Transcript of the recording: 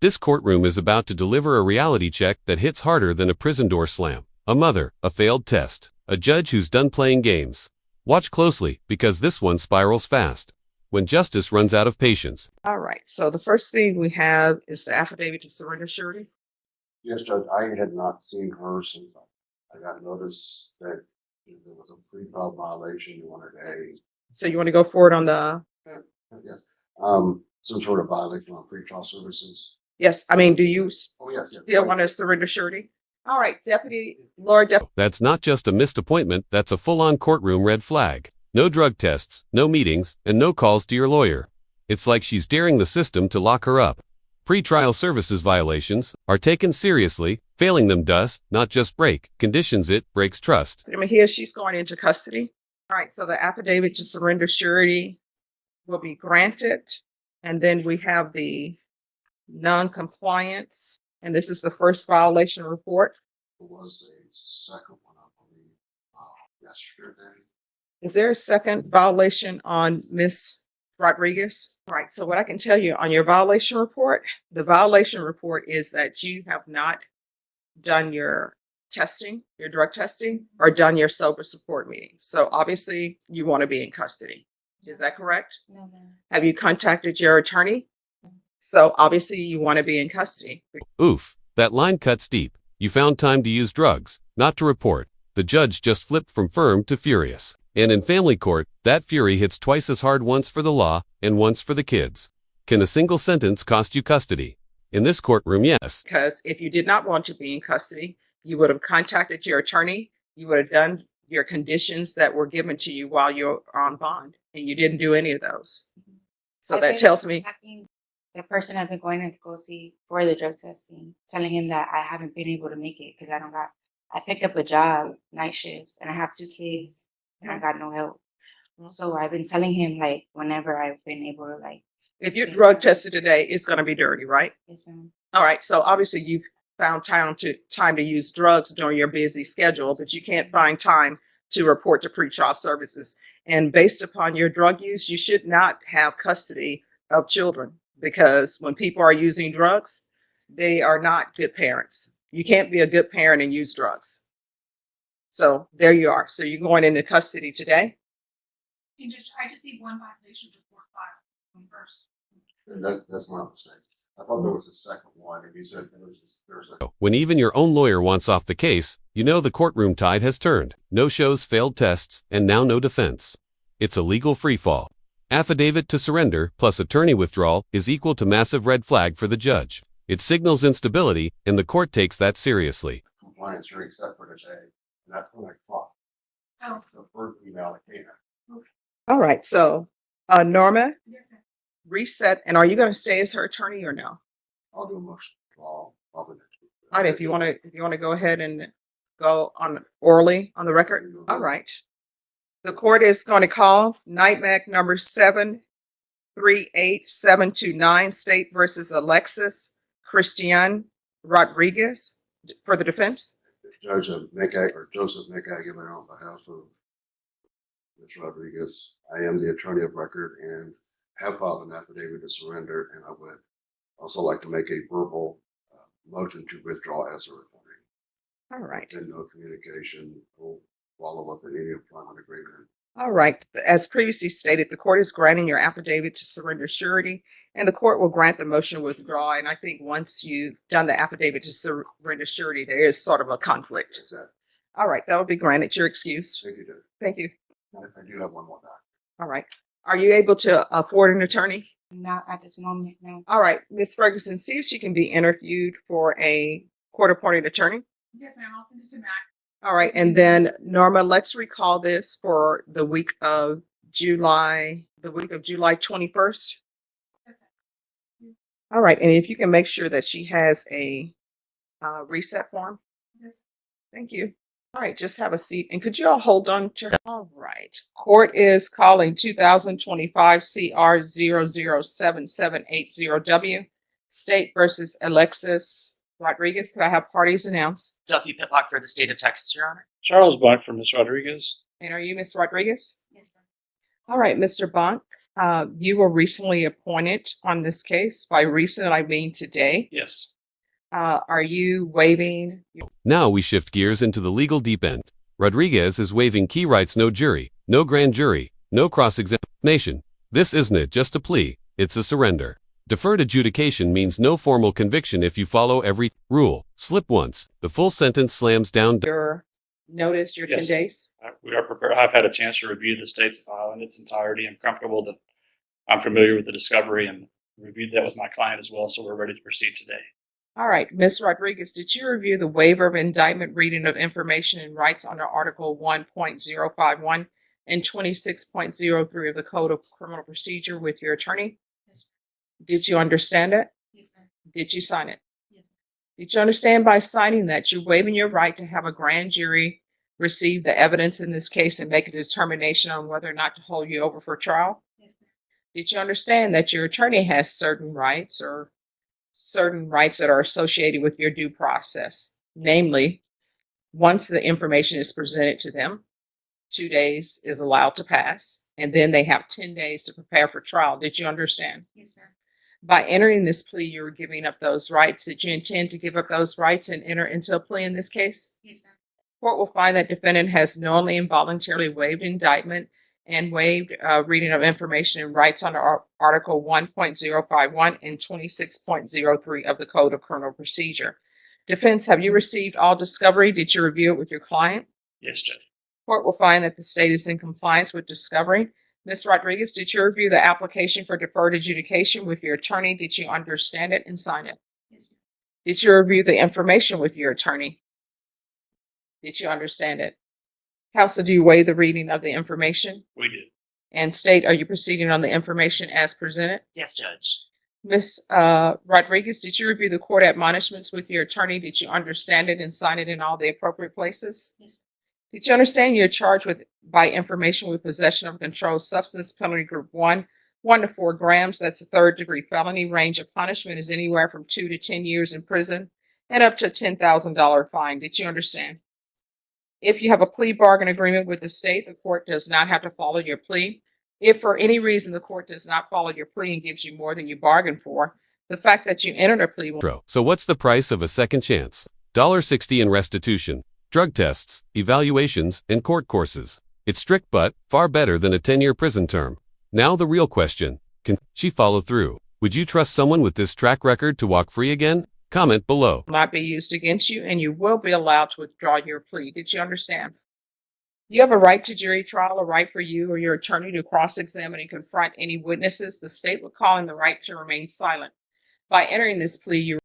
This courtroom is about to deliver a reality check that hits harder than a prison door slam. A mother, a failed test, a judge who's done playing games. Watch closely, because this one spirals fast. When justice runs out of patience. All right, so the first thing we have is the affidavit to surrender surety. Yes, Judge, I had not seen her since I got notice that there was a pretrial violation. You wanted So you want to go forward on the, some sort of violation on pretrial services. yes, I mean, do you Oh, yes, yes. still want to surrender surety? All right, Laura Deputy. That's not just a missed appointment, that's a full-on courtroom red flag. No drug tests, no meetings, and no calls to your lawyer. It's like she's daring the system to lock her up. Pretrial services violations are taken seriously. Failing them does not just break conditions, it breaks trust. I mean, here she's going into custody. All right, so the affidavit to surrender surety will be granted. And then we have the non-compliance, and this is the first violation report. There was a second one, I believe, yesterday. Is there a second violation on Miss Rodriguez? All right, so what I can tell you on your violation report, the violation report is that you have not done your testing, your drug testing, or done your sober support meeting. So obviously you want to be in custody. Is that correct? No, ma'am. Have you contacted your attorney? So obviously you want to be in custody. Oof, that line cuts deep. You found time to use drugs, not to report. The judge just flipped from firm to furious. And in family court, that fury hits twice as hard, once for the law and once for the kids. Can a single sentence cost you custody? In this courtroom, yes. Because if you did not want to be in custody, you would have contacted your attorney. You would have done your conditions that were given to you while you're on bond, and you didn't do any of those. So that tells me The person I've been going to go see for the drug testing, telling him that I haven't been able to make it because I picked up a job, night shifts, and I have 2 kids and I got no help. So I've been telling him, like, whenever I've been able to, like, if you're drug tested today, it's going to be dirty, right? yes, ma'am. All right. So obviously you've found time to use drugs during your busy schedule, but you can't find time to report to pretrial services. And based upon your drug use, you should not have custody of children, because when people are using drugs, they are not good parents. You can't be a good parent and use drugs. So there you are. So you're going into custody today. And I just need one violation report filed from first. And that's my mistake. I thought there was a second one, and you said there's a. When even your own lawyer wants off the case, you know the courtroom tide has turned. No shows, failed tests, and now no defense. It's a legal freefall. Affidavit to surrender plus attorney withdrawal is equal to massive red flag for the judge. It signals instability, and the court takes that seriously. Compliance hearing set for today, and that's when I caught Oh, the first email that came in. All right. So Norma, yes, sir. reset. And are you going to stay as her attorney or no? I'll do a motion. I'll do next week. All right, if you want to go ahead and go on orally on the record. All right. The court is going to call NIMAC number 738729, State versus Alexis Christian Rodriguez, for the defense. Judge Joseph McAguilar, on behalf of Ms. Rodriguez, I am the attorney of record and have filed an affidavit to surrender, and I would also like to make a verbal motion to withdraw as a attorney. All right. And no communication will follow up in any employment agreement. All right. As previously stated, the court is granting your affidavit to surrender surety, and the court will grant the motion to withdraw. And I think once you've done the affidavit to surrender surety, there is sort of a conflict. Exactly. All right. That will be granted. Your excuse. Thank you, Judge. Thank you. I do have one more document. All right. Are you able to afford an attorney? Not at this moment, no. All right. Ms. Ferguson, see if she can be interviewed for a court-appointed attorney. Yes, ma'am. I'll send it to Mac. All right. And then Norma, let's recall this for the week of July 21st. Yes, sir. All right. And if you can make sure that she has a reset form. Yes. Thank you. All right. Just have a seat. And could you all hold on to? All right. Court is calling 2025 CR 007780W, State versus Alexis Rodriguez. Could I have parties announced? Duffy Pitlock for the state of Texas, Your Honor. Charles Blunt for Ms. Rodriguez. And are you Miss Rodriguez? Yes, sir. All right, Mr. Bonk. You were recently appointed on this case. By recent, I mean today. Yes. Are you waiving? Now we shift gears into the legal deep end. Rodriguez is waiving key rights: no jury, no grand jury, no cross-examination. This isn't it just a plea, it's a surrender. Deferred adjudication means no formal conviction if you follow every rule. Slip once, the full sentence slams down. Your notice, your 10 Yes. days? We are prepared. I've had a chance to review the state's file in its entirety. I'm comfortable that I'm familiar with the discovery and reviewed that with my client as well. So we're ready to proceed today. All right, Ms. Rodriguez, did you review the waiver of indictment reading of information and rights under Article 1.051 and 26.03 of the Code of Criminal Procedure with your attorney? Yes, Did you understand it? yes, ma'am. Did you sign it? Yes, Did you understand by signing that you're waiving your right to have a grand jury receive the evidence in this case and make a determination on whether or not to hold you over for trial? yes, ma'am. Did you understand that your attorney has certain rights that are associated with your due process? Namely, once the information is presented to them, 2 days is allowed to pass, and then they have 10 days to prepare for trial. Did you understand? Yes, sir. By entering this plea, you were giving up those rights. Did you intend to give up those rights and enter into a plea in this case? Yes, ma'am. Court will find that defendant has knowingly and voluntarily waived indictment and waived reading of information and rights under Article 1.051 and 26.03 of the Code of Criminal Procedure. Defense, have you received all discovery? Did you review it with your client? Yes, Judge. Court will find that the state is in compliance with discovery. Ms. Rodriguez, did you review the application for deferred adjudication with your attorney? Did you understand it and sign it? Yes, ma'am. Did you review the information with your attorney? Did you understand it? Counsel, do you waive the reading of the information? We did. And state, are you proceeding on the information as presented? Yes, Judge. Ms. Rodriguez, did you review the court admonishments with your attorney? Did you understand it and sign it in all the appropriate places? Yes, Did you understand you're charged by information with possession of a controlled substance, penalty group 1 to 4 grams? That's a third-degree felony. Range of punishment is anywhere from 2 to 10 years in prison and up to a $10,000 fine. Did you understand? If you have a plea bargain agreement with the state, the court does not have to follow your plea. If for any reason the court does not follow your plea and gives you more than you bargained for, the fact that you entered a plea will. So what's the price of a second chance? $1.60 in restitution, drug tests, evaluations, and court courses. It's strict but far better than a 10-year prison term. Now the real question, can she follow through? Would you trust someone with this track record to walk free again? Comment below. Not be used against you, and you will be allowed to withdraw your plea. Did you understand? You have a right to jury trial, a right for you or your attorney to cross-examine and confront any witnesses. The state would call in the right to remain silent. By entering this plea, you